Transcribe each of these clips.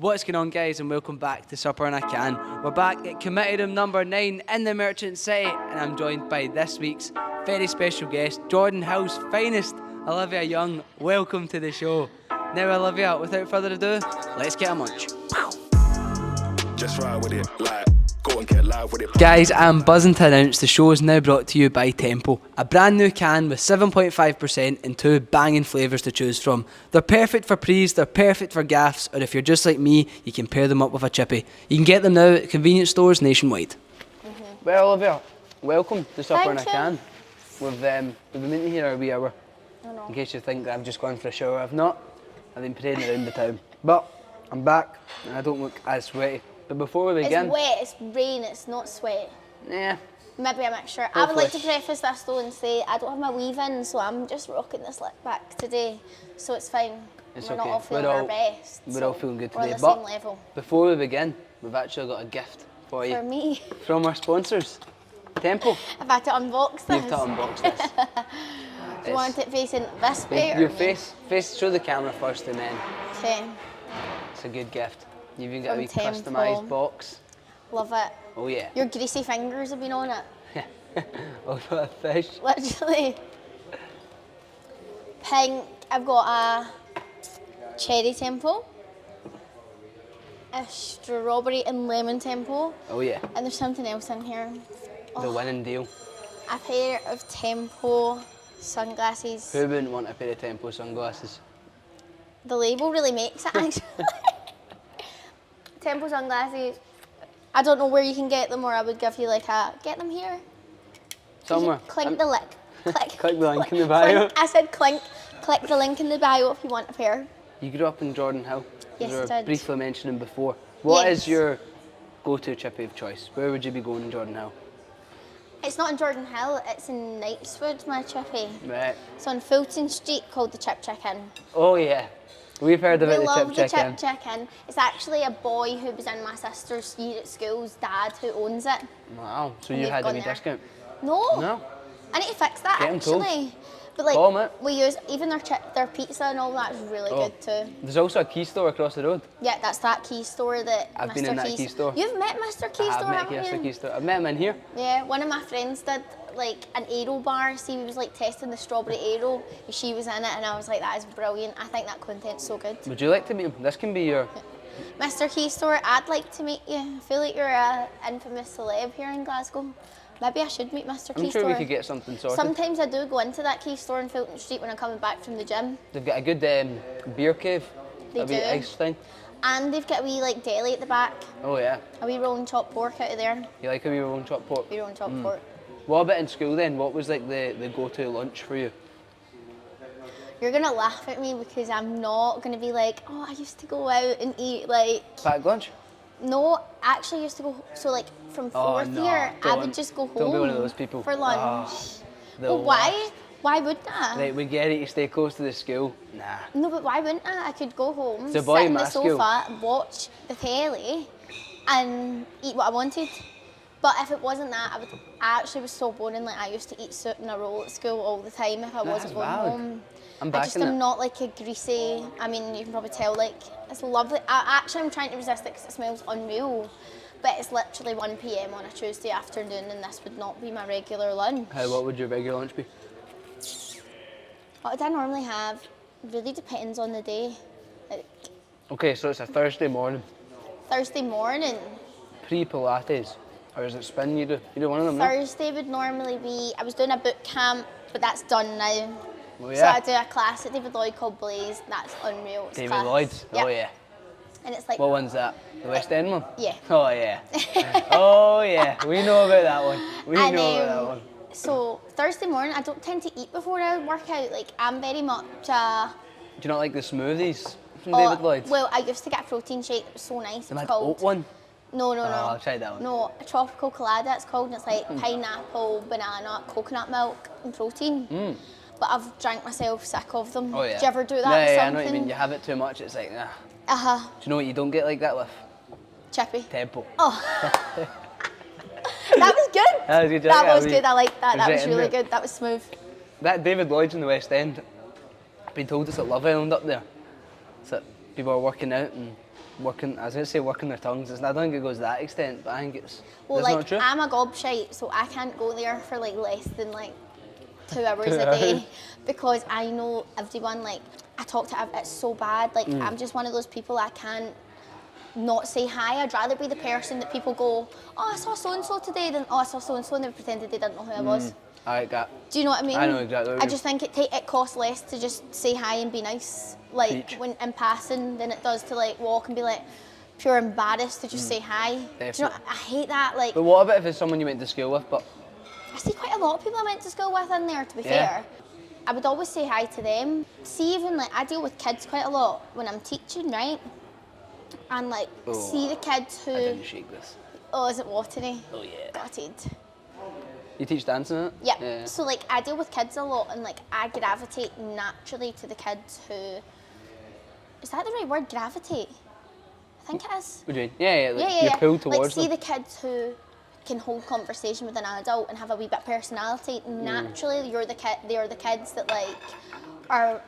What's going on, guys, and welcome back to Supper and a Can. We're back at Committee Room number 9 in the Merchant City, and I'm joined by this week's very special guest, Jordan Hill's finest, Olivia Young. Welcome to the show. Now, Olivia, without further ado, let's get a munch. Just ride with it, like, go and get live with it. Guys, I'm buzzing to announce the show is now brought to you by Tempo, a brand new can with 7.5% and 2 banging flavours to choose from. They're perfect for prees, they're perfect for gaffs, or if you're just like me, you can pair them up with a chippy. You can get them now at convenience stores nationwide. Well, Olivia, welcome to Supper and a Can. We've been meeting here a wee hour, in case you think that I've just gone for a shower. I've not. I've been parading around the town. But I'm back, and I don't look as sweaty. But before we begin... It's wet, it's rain, it's not sweat. Yeah. Maybe a mixture. I would like to preface this though and say I don't have my weave in, so I'm just rocking the slip back today. So it's fine. We're not all feeling our best. We're all feeling good today. We're on the same level. Before we begin, we've actually got a gift for you. For me. From our sponsors, Tempo. I've had to unbox this. You've to unbox this. Do you want it facing this way or your me? face, show the camera first and then. Okay. It's a good gift. You've even got a wee From Tempo. customised box. Love it. Oh yeah. Your greasy fingers have been on it. Oh, what a fish. Literally. Pink, I've got a cherry Tempo, a strawberry and lemon Tempo, Oh yeah. and there's something else in here. The winning deal. A pair of Tempo sunglasses. Who wouldn't want a pair of Tempo sunglasses? The label really makes it actually. Tempo sunglasses. I don't know where you can get them, or I would give you like a, get them here. Somewhere. Click the link. Click the link in the bio. Clink. I said click the link in the bio if you want a pair. You grew up in Jordan Hill. Yes, as we were I did. briefly mentioning before. What is Yes. your go-to chippy of choice? Where would you be going in Jordan Hill? It's not in Jordan Hill, it's in Knightswood, my chippy. Right. It's on Fulton Street called the Chip Chicken. Oh yeah. We've heard about We love the the Chip Chicken. Chip Chicken. It's actually a boy who was in my sister's year at school's dad who owns it. Wow. So And you we've had a gone wee there. discount? No. No. I need to fix that Get 'em told. actually. But like Call 'em out. we use even their pizza and all that is really Oh. good too. There's also a key store across the road. Yeah, that's that key store that I've Mr. been in that Key's- key store. You've met Mr. Key I store, have met haven't Mr. you? Key store. I've met him in here. Yeah, one of my friends did like an Aero bar. See, he was like testing the strawberry Aero. She was in it, and I was like, that is brilliant. I think that content's so good. Would you like to meet him? This can be your... Mr. Key store, I'd like to meet you. I feel like you're a infamous celeb here in Glasgow. Maybe I should meet Mr. Key I'm sure store. we could get something sorted. Sometimes I do go into that Key store in Fulton Street when I'm coming back from the gym. They've got a good beer cave. They a wee do. ice thing. And they've got a wee like deli at the back. Oh yeah. A wee rolling chopped pork out of there. You like a wee rolling chopped pork? Wee rolling chopped pork. What about in school then? What was like the go-to lunch for you? You're gonna laugh at me because I'm not gonna be like, oh, I used to go out and eat like. Packed lunch? No, I actually used to go. So like from Oh, fourth no, year, I don't- would just go home. don't be one of those people. For lunch. The Well, why? worst. Why wouldn't I? Right, we get it to stay close to the school. Nah. No, but why wouldn't I? I could go home, So sit boy, in the my school- sofa, watch the telly, and eat what I wanted. But if it wasn't that, I actually was so boring. Like I used to eat soup and a roll at school all the time if I wasn't going valid. home. I'm I back just in am it. not like a greasy. I mean, you can probably tell. Like it's lovely. I'm trying to resist it because it smells unreal. But it's literally 1 p.m. on a Tuesday afternoon, and this would not be my regular lunch. What would your regular lunch be? What I normally have really depends on the day. Like Okay, so it's a Thursday morning. Thursday morning. Pre-Pilates. Or is it spin you do? You do one of them, no? Thursday would normally be, I was doing a boot camp, but that's done now. Oh So yeah. I do a class at David Lloyd called Blaze, that's unreal. It's David class. Lloyd's? Yep. Oh yeah. And it's like, What one's that? The West End one? Yeah. Oh yeah. Oh yeah. We know about that one. We And, know about that one. so Thursday morning, I don't tend to eat before I work out. Like I'm very much, Do you not like the smoothies from David Lloyd's? well, I used to get a protein shake, it was so nice. The It's mad called, oat one? no. I'll try that one. No, a tropical colada it's called, and it's like pineapple, banana, coconut milk, and protein. But I've drank myself sick of them. Oh yeah. Do you ever do that Yeah, with yeah, I know what you something? mean. You have it too much, it's like, nah. Uh-huh. Do you know what you don't get like that with? Chippy. Tempo. Oh. That was good. That was good, That yeah, was good. I liked that. That right was in really there. good. That was smooth. That David Lloyd's in the West End, I've been told it's at Love Island up there. So people are working out and working. I was going to say working their tongues. I don't think it goes to that extent, but I think it's. Well, that's like, not true. I'm a gobshite, so I can't go there for like less than like 2 hours 2 a day hours. because I know everyone. Like, I talk to it's so bad. Like, Mm. I'm just one of those people I can't not say hi. I'd rather be the person that people go, oh, I saw so and so today, than oh, I saw so and so, and they pretended they didn't know who I was. I got. Do you know what I mean? I know exactly what I you just think it costs less to just say hi and be nice, like Preach. when in passing, than it does to like walk and be like pure embarrassed to just say hi. Do you know? Definitely. I hate that. Like, But what about if it's someone you went to school with? But I see quite a lot of people I went to school with in there. To be Yeah. fair, I would always say hi to them. See, even like I deal with kids quite a lot when I'm teaching, right? And like see the kids who. I didn't shake this. Oh, is it watery? Oh yeah. Gutted. You teach dancing, isn't it? Yeah. So like I deal with kids a lot, and like I gravitate naturally to the kids who. Is that the right word? Gravitate. I think it is. What do you mean? Yeah, like Yeah. you're pulled Like towards see them. the kids who can hold conversation with an adult and have a wee bit of personality. Naturally, they're the kids that like are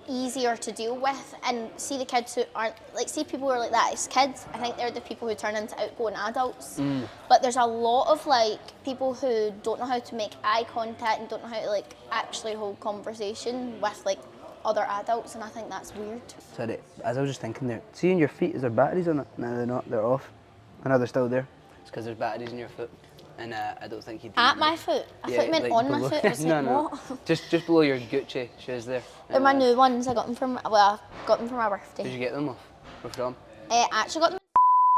easier to deal with, and see the kids who aren't like see people who are like that as kids. I think they're the people who turn into outgoing adults. But there's a lot of like people who don't know how to make eye contact and don't know how to like actually hold conversation with like other adults, and I think that's weird. Sorry, as I was just thinking there, seeing your feet, is there batteries on it? No, they're not, they're off. I know they're still there. It's because there's batteries in your foot, and I don't think you'd... At my foot? I thought you meant like on my below- foot. I was no, like, no, what? just below your Gucci shoes there. They're my new ones. I got them from, well, I got them for my birthday. Did you get them off? Or from? I actually got them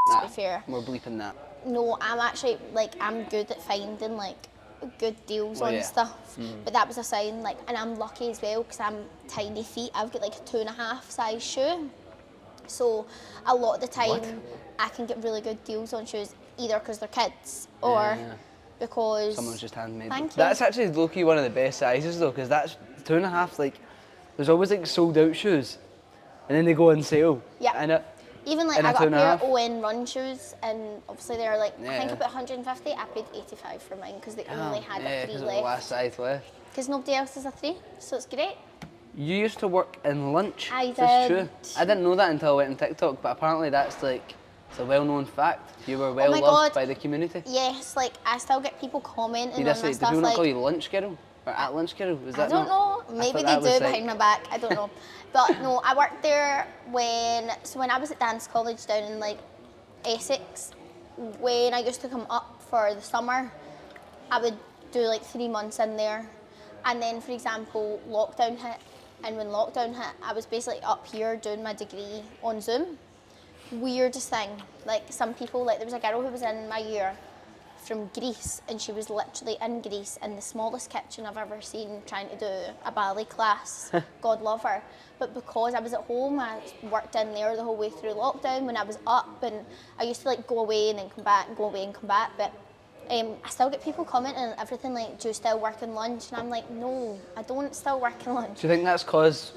to be fair. We're bleeping that. No, I'm actually, like, I'm good at finding, like, good deals Oh, on yeah. stuff. But that was a sign, like, and I'm lucky as well because I'm tiny feet. I've got, like, a 2.5 size shoe. So a lot of the time I can get really good deals on shoes, either because they're kids or Yeah. because... Someone's just handmade Thank them. you. That's actually low-key one of the best sizes though, because that's 2.5, like, there's always like sold out shoes, and then they go on sale. Yeah. And Even like And I a got a pair of 2.5. ON run shoes, and obviously they're like I think Yeah. about 150. I paid 85 for mine because they only had yeah, a 3 because the left. last size left. Because nobody else has a 3, so it's great. You used to work in lunch. I Is this true? did. I didn't know that until I went on TikTok, but apparently that's like, it's a well-known fact. You were well my loved God. by the community. Yes, like I still get people commenting Did on I my say, did stuff people not call like you lunch girl? Or at lunch girl? Was I that don't not? know. I Maybe thought they that do was behind like- my back. I don't know. But no, I worked there when I was at dance college down in like Essex. When I used to come up for the summer, I would do like 3 months in there, and then for example lockdown hit, and when lockdown hit, I was basically up here doing my degree on Zoom. Weirdest thing. Like some people, like there was a girl who was in my year from Greece, and she was literally in Greece in the smallest kitchen I've ever seen trying to do a ballet class. God love her. But because I was at home, I worked in there the whole way through lockdown when I was up, and I used to like go away and then come back and go away and come back. But I still get people commenting and everything like, do you still work in lunch? And I'm like, no, I don't still work in lunch. Do you think that's cause,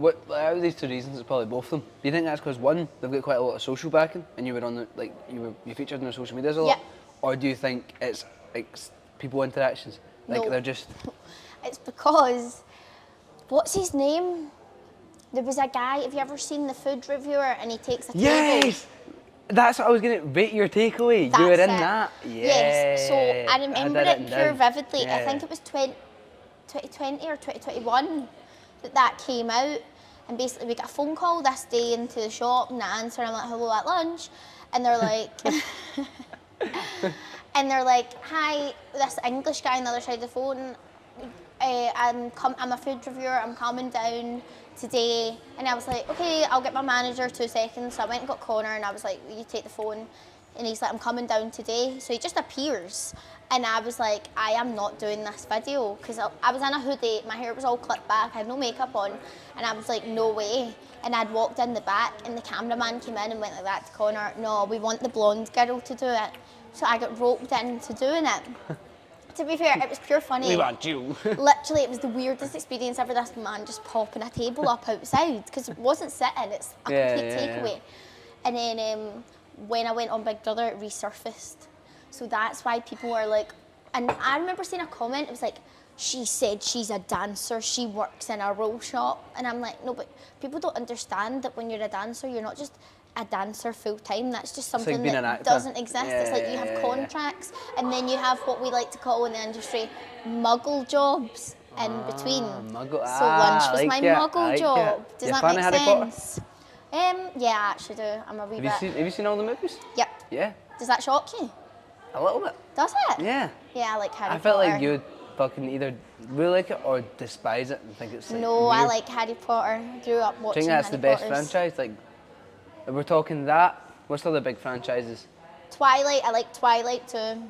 out of these two reasons, it's probably both of them. Do you think that's cause one, they've got quite a lot of social backing, and you were on the, like, you featured on their social medias a lot? Yeah. Or do you think it's like people interactions? Like No. they're just, It's because, what's his name? There was a guy, have you ever seen the food reviewer and he takes a table? yes! That's what I was gonna rate your takeaway. You were in That's it. that. Yes, so I remember had it written pure down. vividly. I Yeah. think it was 2020 or 2021 that came out. And basically we got a phone call this day into the shop, and I answer, I'm like, hello at lunch. And they're like, hi, this English guy on the other side of the phone, I'm a food reviewer, I'm coming down today. And I was like, okay, I'll get my manager 2 seconds. So I went and got Connor, and I was like, will you take the phone? And he's like, I'm coming down today. So he just appears. And I was like, I am not doing this video, because I was in a hoodie, my hair was all clipped back, I had no makeup on, and I was like, no way. And I'd walked in the back, and the cameraman came in and went like that to Connor, no, we want the blonde girl to do it. So I got roped into doing it. To be fair, it was pure funny. We want you. Literally, it was the weirdest experience ever, this man just popping a table up outside, because it wasn't sitting, it's a complete takeaway. And then when I went on Big Brother, it resurfaced. So that's why people are like, and I remember seeing a comment, it was like, she said she's a dancer, she works in a roll shop. And I'm like, no, but people don't understand that when you're a dancer, you're not just a dancer full time. That's just like something being an that actor. doesn't exist. Yeah, It's like you yeah, have yeah, contracts, and then you have what we like to call in the industry muggle jobs in between. Muggle. So lunch was I my like it, muggle I like job. it. Does You a that fan make of Harry Potter? sense? Yeah, I actually do. I'm a wee bit. Have you seen all the movies? Yep. Yeah, Does that shock you? a little bit. Does it? Yeah. Yeah, I like Harry I felt Potter. like you'd fucking either really like it or despise it and think it's like No, I weird. like Harry Potter. I grew up Do watching you think that's Harry the best Potters. franchise? Like, if we're talking that, what's the other big franchises? Twilight, I like Twilight too.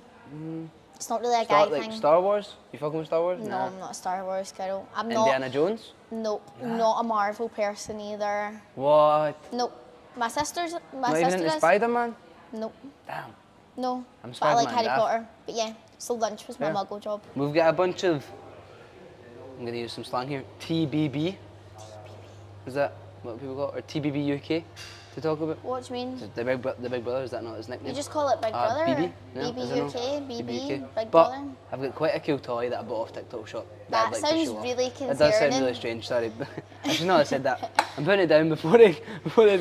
It's not really a guy thing. Star Wars? You fucking with Star Wars? No, Nah. I'm not a Star Wars girl. I'm Indiana Jones? not. Nope, not a Marvel person either. What? Nope. My Not sister even into is. Spider-Man? Nope. Damn. No. I'm But I like Spider-Man Harry daft. Potter. But yeah, so lunch was my Yeah. muggle job. We've got a bunch of, I'm going to use some slang here, TBB. Is that what people call it? Or TBB UK to talk about? What do you mean? The Big Brother, is that not his nickname? You just call it Big Brother? BB? No, BB is it no? UK, BB, Big But Brother. I've got quite a cool toy that I bought off TikTok shop. That I'd like to sounds show off. really It does sound concerning. really strange, sorry. I should not have said that. I'm putting it down before it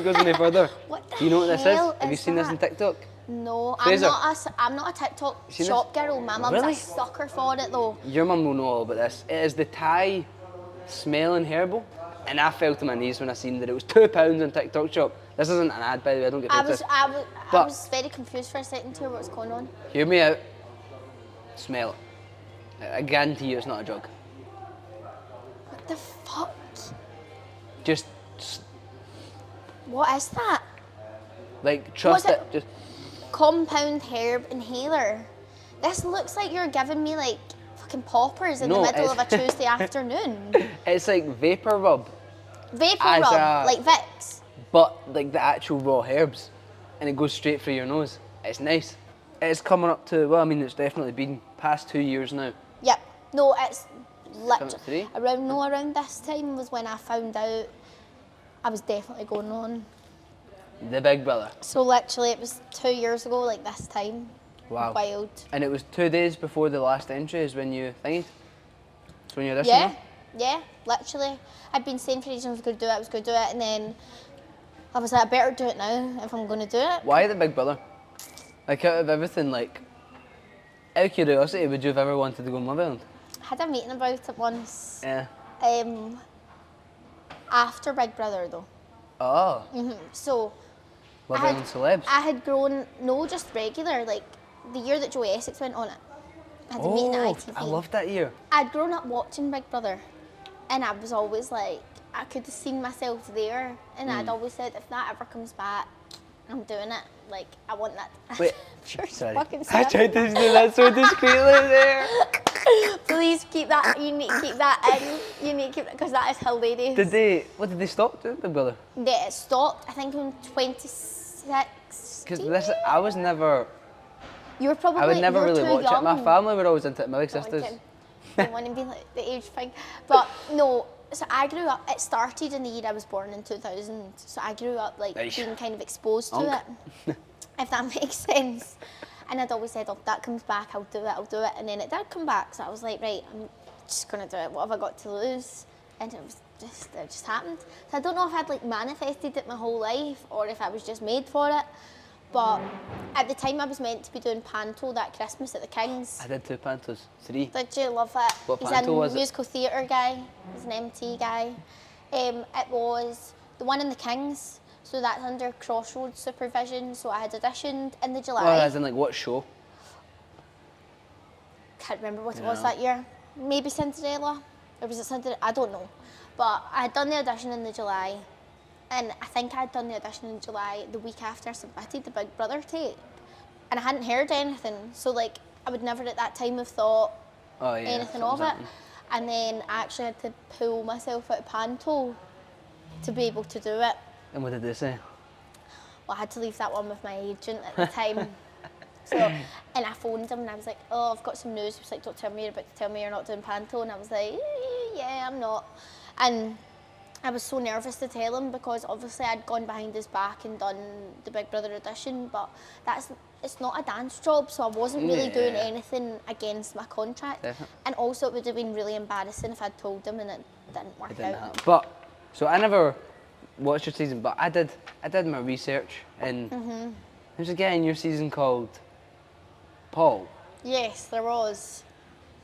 goes any further. What the Do you know what this hell is? Have you is seen this on that? TikTok? No, Fraser. I'm not a TikTok seen shop girl. My mum's Really? a sucker for it though. Your mum will know all about this. It is the Thai smelling herbal. And I fell to my knees when I seen that it was £2 on TikTok shop. This isn't an ad, by the way, I don't get paid I for was this. I But- was very confused for a second to hear what was going on. Hear me out. Smell it. I guarantee you it's not a drug. What the fuck? Just What is that? like trust What's it. it? Just Compound herb inhaler. This looks like you're giving me like fucking poppers in No, the middle of a it's- Tuesday afternoon. it's like vapor rub, Vapor As rub, a- like Vicks. but like the actual raw herbs, and it goes straight through your nose. It's nice. It's coming up to, well, I mean, it's definitely been past 2 years now. Yep. No, it's Coming up to literally three? around this time was when I found out I was definitely going on. The Big Brother. So literally it was 2 years ago, like this time. Wow. Wild. And it was 2 days before the last entry is when you thingied? So when you auditioned? Yeah, yeah, literally. I'd been saying for ages I was going to do it, and then I was like, I better do it now if I'm going to do it. Why the Big Brother? Like out of everything, like, out of curiosity, would you have ever wanted to go on Love Island? I had a meeting about it once. Yeah. After Big Brother though. Oh, So Love I had- Island celebs. I had grown, no, just regular, like the year that Joey Essex went on it. I had a meeting at ITV. I loved that year. I'd grown up watching Big Brother, and I was always like, I could have seen myself there, and I'd always said, if that ever comes back, I'm doing it. Like, I want that. Wait, Sure, it's sorry. fucking I sad. tried to do that so discreetly there. Please keep that. You need to keep that in. You need to keep that because that is hilarious. What did they stop doing Big Brother? Yeah, it stopped. I think in 2016. Because I was never, You were probably. I would never you were really too watch young. it. My family were always into it, my big Not sisters. like don't want to be like the age thing, but no. So I grew up. It started in the year I was born in 2000. So I grew up like Aish. being kind of exposed to Unk. it, if that makes sense. And I'd always said, "Oh, if that comes back, I'll do it." And then it did come back. So I was like, right, I'm just gonna do it. What have I got to lose? And it just happened. So I don't know if I'd like manifested it my whole life or if I was just made for it. But at the time, I was meant to be doing Panto that Christmas at the King's. I did 2 pantos, 3. Did you love it? What He's panto a was it? musical theatre guy. He's an MT guy. It was the one in the King's, so that's under Crossroads supervision. So I had auditioned in the July. Well, as in like what show? Can't remember what it was Yeah. that year. Maybe Cinderella, or was it Cinderella? I don't know. But I had done the audition in the July, and I think I had done the audition in July the week after I submitted the Big Brother tape, and I hadn't heard anything. So like I would never at that time have thought Oh yeah. anything of it. something. And then I actually had to pull myself out of Panto to be able to do it. And what did they say? Well, I had to leave that one with my agent at the time. So, and I phoned him and I was like, oh, I've got some news. He was like, don't tell me you're about to tell me you're not doing Panto. And I was like, yeah, I'm not. And I was so nervous to tell him because obviously I'd gone behind his back and done the Big Brother audition, but it's not a dance job, so I wasn't really doing Yeah. anything against my contract. Definitely. And also it would have been really embarrassing if I'd told him and it didn't work It didn't out. happen. But, so I never watched your season, but I did my research, and there's a guy in your season called Paul. Yes, there was.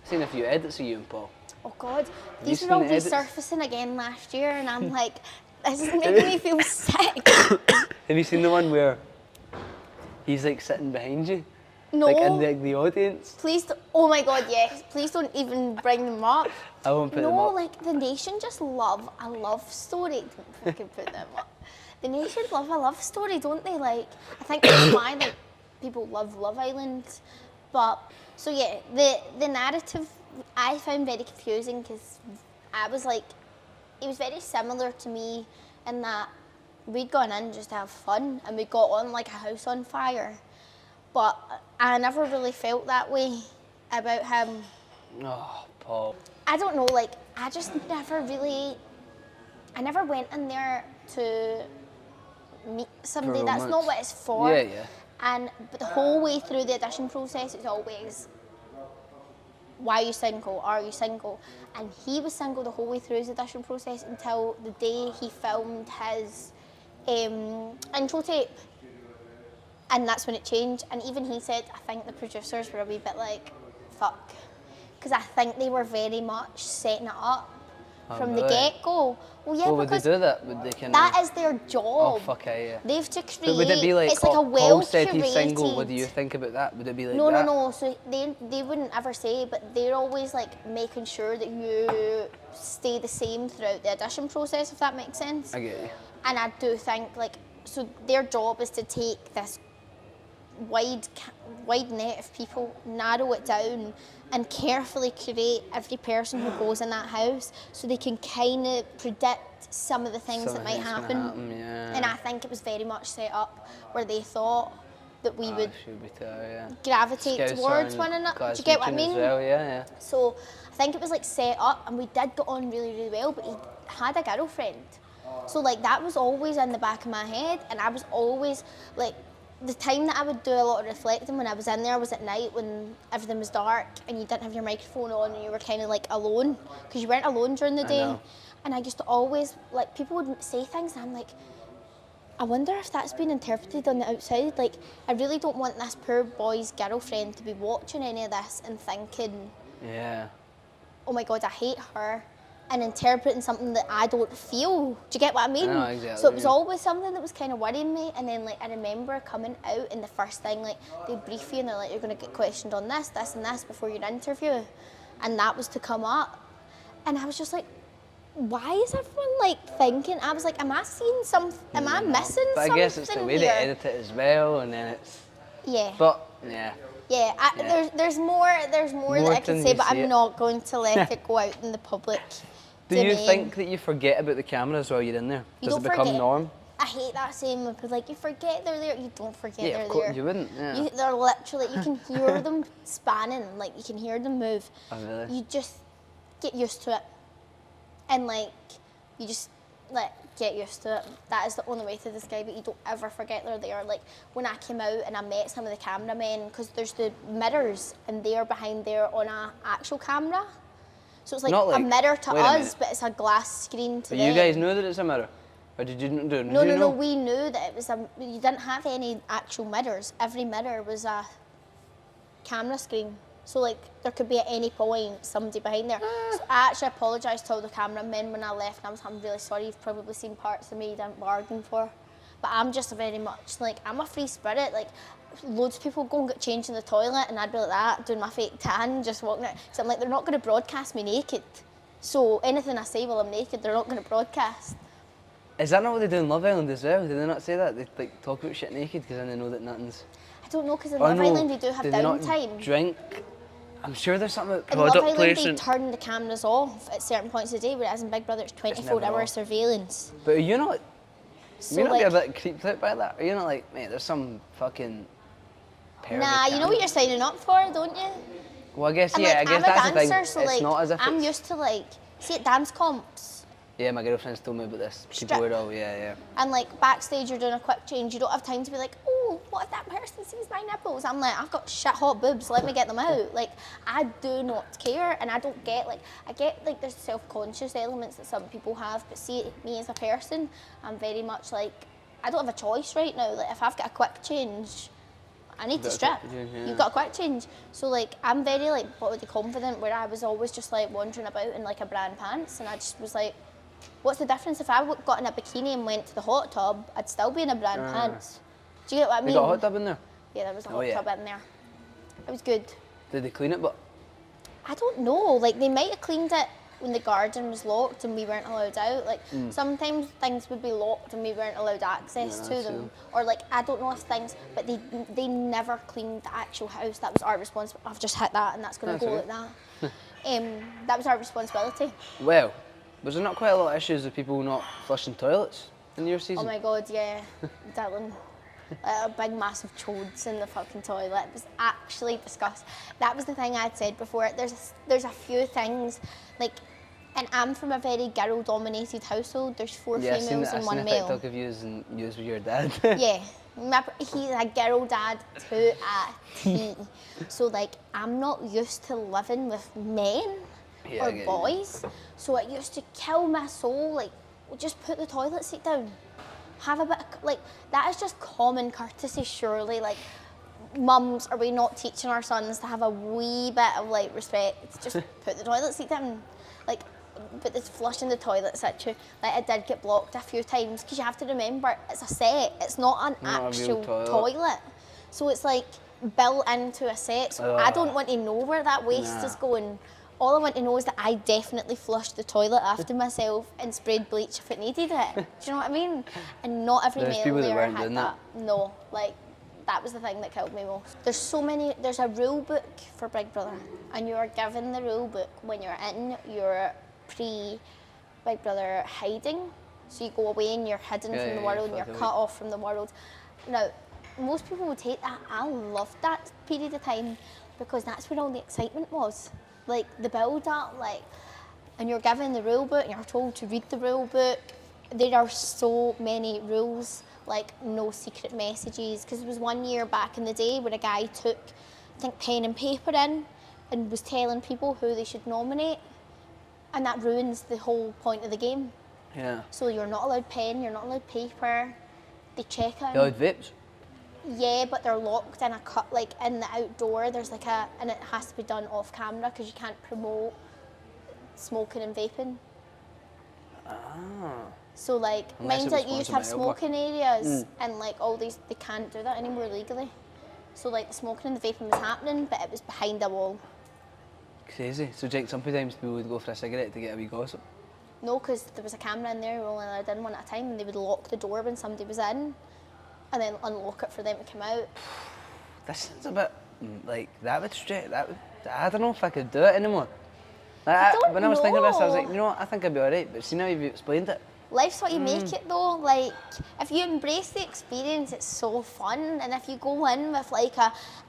I've seen a few edits of you and Paul. Oh God, you these seen were all the edits? resurfacing again last year, and I'm like, this is making me feel sick. Have you seen the one where he's like sitting behind you? No. Like in the audience? Please, oh my God, yes. Please don't even bring them up. I won't put them No, up. like the nation just love a love story. Don't fucking put them up. The nation love a love story, don't they? Like, I think that's why like people love Love Island. But so yeah, the narrative I found very confusing because I was like, it was very similar to me in that we'd gone in just to have fun and we got on like a house on fire. But I never really felt that way about him. Oh, Paul. I don't know, like, I just never really, I never went in there to meet somebody. For That's not romance. what it's for. Yeah, yeah. But the whole way through the audition process, it's always, why are you single? Are you single? And he was single the whole way through his audition process until the day he filmed his intro tape. And that's when it changed. And even he said, I think the producers were a wee bit like, fuck. Because I think they were very much setting it up from the really? get-go. Well, yeah, Well, would they because do that? Would they kind that is their job. Oh, fuck yeah. They've to create, But would it be like, it's like a Paul said he's well-curated... single, what do you think about that? Would it be like No, that? no. So they wouldn't ever say, but they're always like making sure that you stay the same throughout the audition process, if that makes sense. I get you. And I do think like, so their job is to take this wide net of people, narrow it down and carefully curate every person who goes in that house so they can kind of predict some of the things that might happen. Yeah. And I think it was very much set up where they thought that we would Should be too, yeah. gravitate Scouser towards and one another. Do you get what I Glaswegian mean? As well, yeah. So I think it was like set up and we did get on really, really well, but he had a girlfriend. So like that was always in the back of my head, and I was always like, the time that I would do a lot of reflecting when I was in there was at night when everything was dark and you didn't have your microphone on and you were kind of like alone, because you weren't alone during the day. know. And I used to always, like, people would say things and I'm like, I wonder if that's been interpreted on the outside. Like, I really don't want this poor boy's girlfriend to be watching any of this and thinking, Yeah. oh my God, I hate her, and interpreting something that I don't feel. Do you get what I mean? I know exactly So it was what you mean. always something that was kind of worrying me. And then like I remember coming out and the first thing, like they brief you and they're like, you're going to get questioned on this, this and this before your interview. And that was to come up. And I was just like, why is everyone like thinking? I was like, am I seeing something? Am I missing But something I guess it's the way they here? edit it as well, and then it's... Yeah. But, yeah. Yeah, Yeah. there's more More that I can than say, you but see I'm it. not going to let it go out in the public. Do you domain. think that you forget about the cameras while you're in there? You Does it don't become forget. norm? I hate that saying when people like, you forget they're there. You don't forget Yeah, they're of course there. you wouldn't. Yeah. They're literally, you can hear them spanning, like you can hear them move. Oh, really? You just get used to it. And like, you just like get used to it. That is the only way through this guy, but you don't ever forget they're there. Like when I came out and I met some of the cameramen, because there's the mirrors and they're behind there on a actual camera. So it's like, Not a like- mirror to wait a us, minute. but it's a glass screen to But them. you guys know that it's a mirror? Or did you not do it? No, no, no, we knew that it was you didn't have any actual mirrors. Every mirror was a camera screen. So like there could be at any point somebody behind there. So I actually apologised to all the cameramen when I left and I was like, I'm really sorry, you've probably seen parts of me you didn't bargain for. But I'm just very much like, I'm a free spirit. Like loads of people go and get changed in the toilet and I'd be like that, doing my fake tan, just walking out. So I'm like, they're not going to broadcast me naked. So anything I say while I'm naked, they're not going to broadcast. Is that not what they do in Love Island as well? Do they not say that? They like talk about shit naked because then they know that nothing's... I don't know, because in Oh, Love no. Island we do have Do they not downtime. drink? I'm sure there's something about In Love product Island, they placement. turn the cameras off at certain points of the day, whereas in Big Brother it's 24-hour off. surveillance. But are you not... So you not like, get a bit creeped out by that? Are you not like, mate, there's some fucking... pervert nah, you know what camera? you're signing up for, don't you? Well, I guess, And yeah, like, I guess I'm that's a the thing. dancer, so It's like, not as if I'm it's... used to like, see at dance comps, Yeah, my girlfriend's told me about this. People Strip. were all, yeah. and like backstage you're doing a quick change, you don't have time to be like, oh, no, what if that person sees my nipples? I'm like, I've got shit hot boobs, let me get them out. Like, I do not care, and I don't get, like, I get, like, there's self-conscious elements that some people have, but see, me as a person, I'm very much like, I don't have a choice right now. Like, if I've got a quick change, I need to strip. You've got a quick change. So, like, I'm very, like, body confident, where I was always just, like, wandering about in, like, a brand pants, and I just was like, what's the difference? If I got in a bikini and went to the hot tub, I'd still be in a brand pants. Do you get what I mean? You got a hot tub in there? Yeah, there was a hot tub in there. It was good. Did they clean it? But I don't know. Like, they might have cleaned it when the garden was locked and we weren't allowed out. Like, sometimes things would be locked and we weren't allowed access to them. Or, like, I don't know if things, but they never cleaned the actual house. That was our responsibility. I've just hit that and that's going to go like that. That was our responsibility. well, was there not quite a lot of issues with people not flushing toilets in your season? Oh my God, yeah, Dylan. A big massive chodes in the fucking toilet. It was actually disgusting. That was the thing I'd said before. There's a few things, like, and I'm from a very girl-dominated household. There's 4 females and 1 male. I've seen a TikTok of yous and yous with your dad. Yeah, he's a girl dad to a T. So, like, I'm not used to living with men or boys. So it used to kill my soul. Like, just put the toilet seat down. Have a bit of, like, that is just common courtesy, surely. Like, mums, are we not teaching our sons to have a wee bit of, like, respect? Just put the toilet seat down. Like, but this flushing the toilet situ, like, it did get blocked a few times, because you have to remember, it's a set, it's not an actual toilet. So it's, like, built into a set, so I don't want to know where that waste is going. All I want to know is that I definitely flushed the toilet after myself and sprayed bleach if it needed it. Do you know what I mean? And not every male there had that. No, like, that was the thing that killed me most. There's a rule book for Big Brother, and you are given the rule book when you're in your pre-Big Brother hiding. So you go away and you're hidden from the world and you're cut off from the world. Now, most people would hate that. I loved that period of time because that's where all the excitement was. Like, the build-up, like, and you're given the rule book and you're told to read the rule book. There are so many rules, like no secret messages. Because there was 1 year back in the day where a guy took, I think, pen and paper in and was telling people who they should nominate. And that ruins the whole point of the game. Yeah. So you're not allowed pen, you're not allowed paper. They check out. You allowed vapes? Yeah, but they're locked in a cut, like in the outdoor. There's like and it has to be done off camera because you can't promote smoking and vaping. Ah. So, like, mind like you used to have smoking areas, and like all these, they can't do that anymore legally. So, like, the smoking and the vaping was happening, but it was behind a wall. Crazy. So, Jake, sometimes people would go for a cigarette to get a wee gossip. No, because there was a camera in there, we were only allowed in one at a time, and they would lock the door when somebody was in, and then unlock it for them to come out. This sounds a bit like that would stretch. I don't know if I could do it anymore. Like, when I was thinking of this, I was like, you know what, I think I'd be alright. But see, now you've explained it. Life's what you make it though. Like, if you embrace the experience, it's so fun. And if you go in with like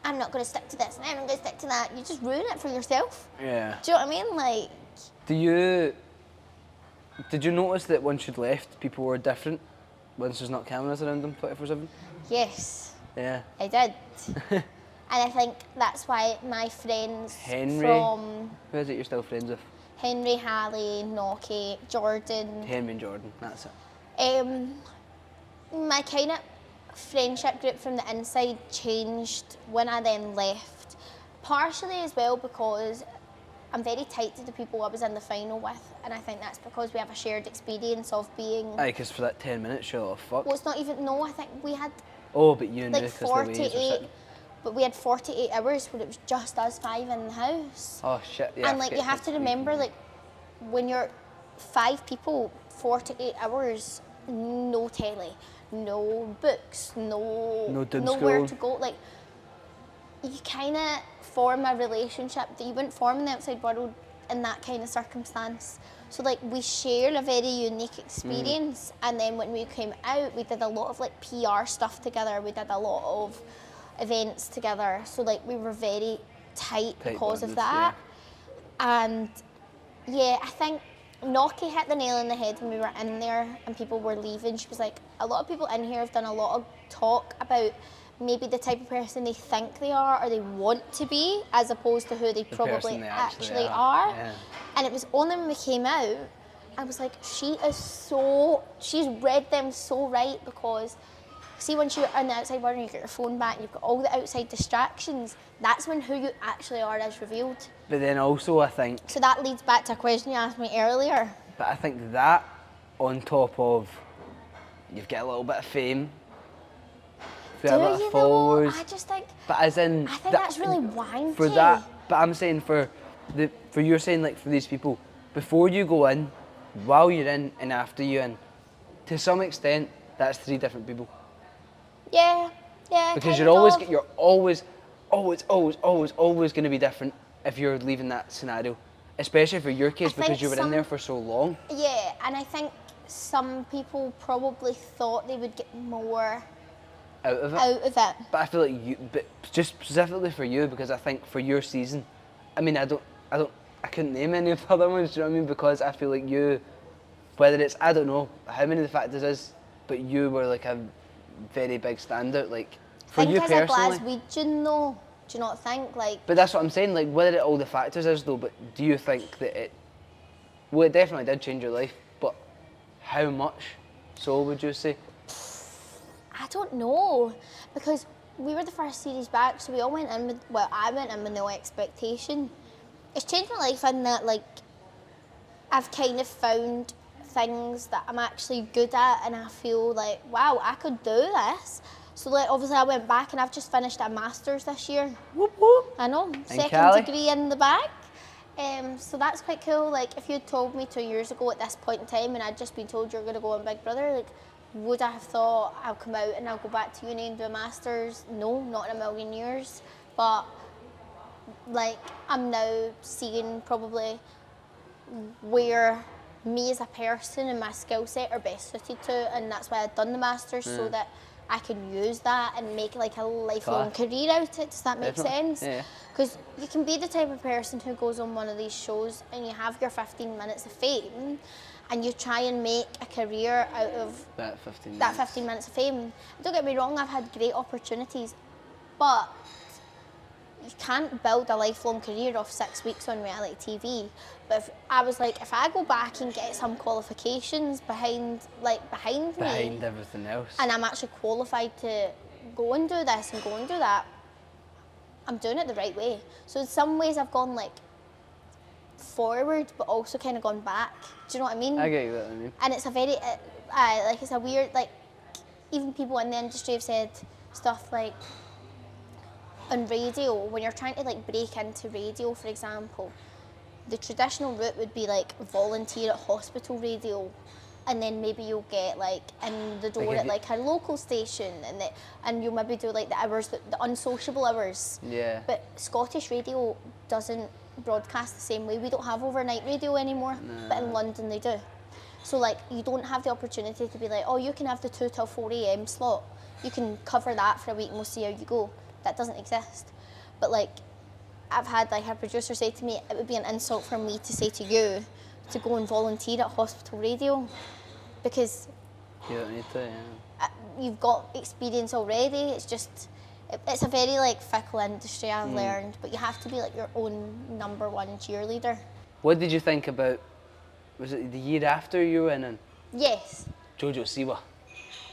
I'm not going to stick to this and I'm not going to stick to that, you just ruin it for yourself. Yeah. Do you know what I mean? Like. Did you notice that once you'd left, people were different? Once there's not cameras around them 24/7? Yes. Yeah. I did. And I think that's why my friends Henry. from... Who is it you're still friends with? Henry, Hallie, Nocky, Jordan. Henry and Jordan, that's it. My kind of friendship group from the inside changed when I then left. Partially as well because I'm very tight to the people I was in the final with, and I think that's because we have a shared experience of being... Aye, because for that 10 minutes, you're all fucked. Well, it's not even... No, I think we had... Oh, but you knew like because the way you were sitting. But we had 48 hours where it was just us 5 in the house. Oh, shit, yeah. And, like, you have to remember, like, when you're 5 people, 48 hours, no telly, no books, nowhere to go. Like, you kind of form a relationship that you wouldn't form in the outside world in that kind of circumstance. So, like, we share a very unique experience. And then when we came out, we did a lot of, like, PR stuff together. We did a lot of events together. So, like, we were very tight because of that. Yeah. And, yeah, I think Nocky hit the nail on the head when we were in there and people were leaving. She was like, a lot of people in here have done a lot of talk about maybe the type of person they think they are or they want to be, as opposed to who they probably person they actually actually are. Yeah. And it was only when we came out, I was like, she's read them so right, because see, once you're on the outside world and you get your phone back, you've got all the outside distractions, that's when who you actually are is revealed. But then also I think, So that leads back to a question you asked me earlier. but I think that on top of, you've got a little bit of fame, you've got a bit of followers. I just think, But as in, I think that's really wanky. For that, but I'm saying for you're saying like for these people, before you go in, while you're in, and after you're in, to some extent, that's 3 different people. Yeah, Because kind you're always going to be different if you're leaving that scenario, especially for your case, because you were in there for so long. Yeah, and I think some people probably thought they would get more Out of it. But I feel like but just specifically for you, because I think for your season, I mean, I couldn't name any of the other ones, do you know what I mean? Because I feel like you, whether it's, I don't know how many of the factors is, but you were like a very big standout, like, for you personally. I think as a Glaswegian though, do you not think, like... But that's what I'm saying, like, whether it all the factors is though, but do you think that it definitely did change your life, but how much so would you say? I don't know, because we were the first series back, so we all went in with, well, I went in with no expectation. It's changed my life in that, like, I've kind of found things that I'm actually good at, and I feel like, wow, I could do this. So, like, obviously I went back and I've just finished a master's this year. Whoop whoop. I know, In second Cali? degree in the bag. So that's quite cool. Like, if you'd told me 2 years ago at this point in time and I'd just been told you're going to go on Big Brother, like, would I have thought I'll come out and I'll go back to uni and do a master's? No, not in a million years. But, like, I'm now seeing probably where me as a person and my skill set are best suited to, and that's why I've done the master's, so that I can use that and make like a lifelong career out of it. Does that make sense? Yeah. Because you can be the type of person who goes on one of these shows and you have your 15 minutes of fame and you try and make a career out of That 15 minutes. that 15 minutes of fame. Don't get me wrong, I've had great opportunities, but you can't build a lifelong career off 6 weeks on reality TV. But if I go back and get some qualifications behind me, Behind everything else. and I'm actually qualified to go and do this and go and do that, I'm doing it the right way. So in some ways I've gone like forward, but also kind of gone back. Do you know what I mean? I get what I mean. And it's a very, it's a weird, like, even people in the industry have said stuff like, on radio, when you're trying to like break into radio, for example, the traditional route would be like volunteer at hospital radio, and then maybe you'll get like in the door at like a local station, and you'll maybe do like the hours, the unsociable hours. Yeah. But Scottish radio doesn't broadcast the same way. We don't have overnight radio anymore, but in London they do. So like you don't have the opportunity to be like, oh, you can have the 2 till 4 a.m. slot. You can cover that for a week and we'll see how you go. That doesn't exist. But like, I've had like a producer say to me, it would be an insult for me to say to you to go and volunteer at hospital radio, because You don't need to, yeah. you've got experience already. It's just, it's a very like fickle industry, I've learned, but you have to be like your own #1 cheerleader. What did you think about, was it the year after you were in Yes. Jojo Siwa?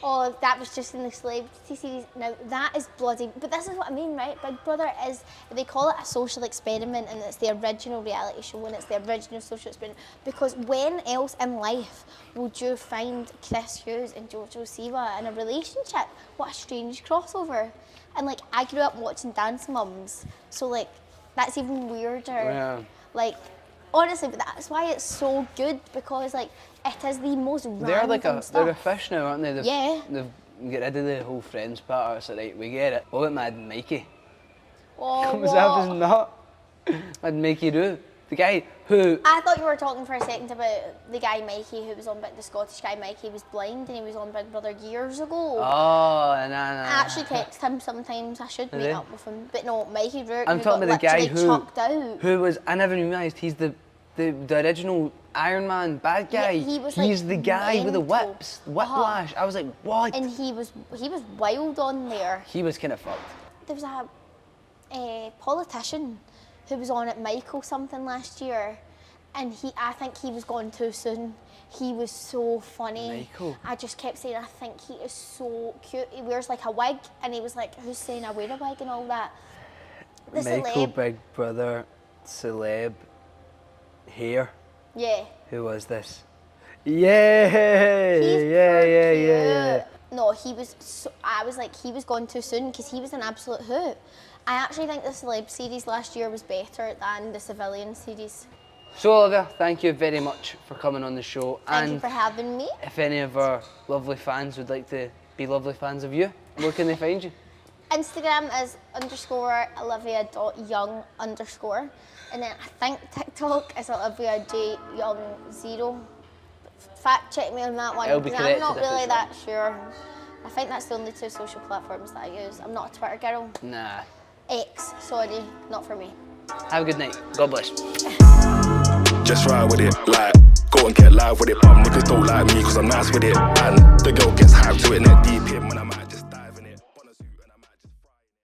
Oh, that was just in the celebrity series. Now, that is bloody... But this is what I mean, right? Big Brother is... They call it a social experiment, and it's the original reality show, and it's the original social experiment. Because when else in life would you find Chris Hughes and Jojo Siwa in a relationship? What a strange crossover. And, like, I grew up watching Dance Mums, so, like, that's even weirder. Yeah. Like... Honestly, but that's why it's so good, because like it is the most random stuff. They're a fish now, aren't they? Yeah. They've got rid of the whole friends part. It's like, right, we get it. What about Mad Mikey? Oh, Comes up as not. Mad Mikey Roo. The guy who... I thought you were talking for a second about the guy Mikey who was on the Scottish guy Mikey. He was blind and he was on Big Brother years ago. Oh, nah. I actually text him sometimes. I should meet up with him, but no, Mikey Rourke. I'm who talking got about the guy literally chucked out. who was... I never realised he's the the original Iron Man bad guy. Yeah, he was, He's like, the guy with the mental. whips, whiplash. I was like, what? And he was wild on there. He was kind of fucked. There was a politician who was on at Michael something last year, and I think he was gone too soon. He was so funny. Michael. I just kept saying, I think he is so cute. He wears like a wig, and he was like, who's saying I wear a wig and all that? The Michael celeb. Big Brother celeb hair. Yeah. Who was this? Yeah, He's yeah. No, he was. I was like, he was gone too soon because he was an absolute hoot. I actually think the celeb series last year was better than the civilian series. So Olivia, thank you very much for coming on the show. Thank you for having me. If any of our lovely fans would like to be lovely fans of you, where can they find you? Instagram is _Olivia.young_. And then I think TikTok is Olivia J Young 0. Fact check me on that one. It'll be 'cause corrected I'm not if it's really wrong. that sure. I think that's the only 2 social platforms that I use. I'm not a Twitter girl. Nah. X, sorry, not for me. Have a good night. God bless. Just ride with it, like, go and get live with it. Niggas don't like me cause I'm nice with it. And the girl gets hyped to it, neck deep in when I'm at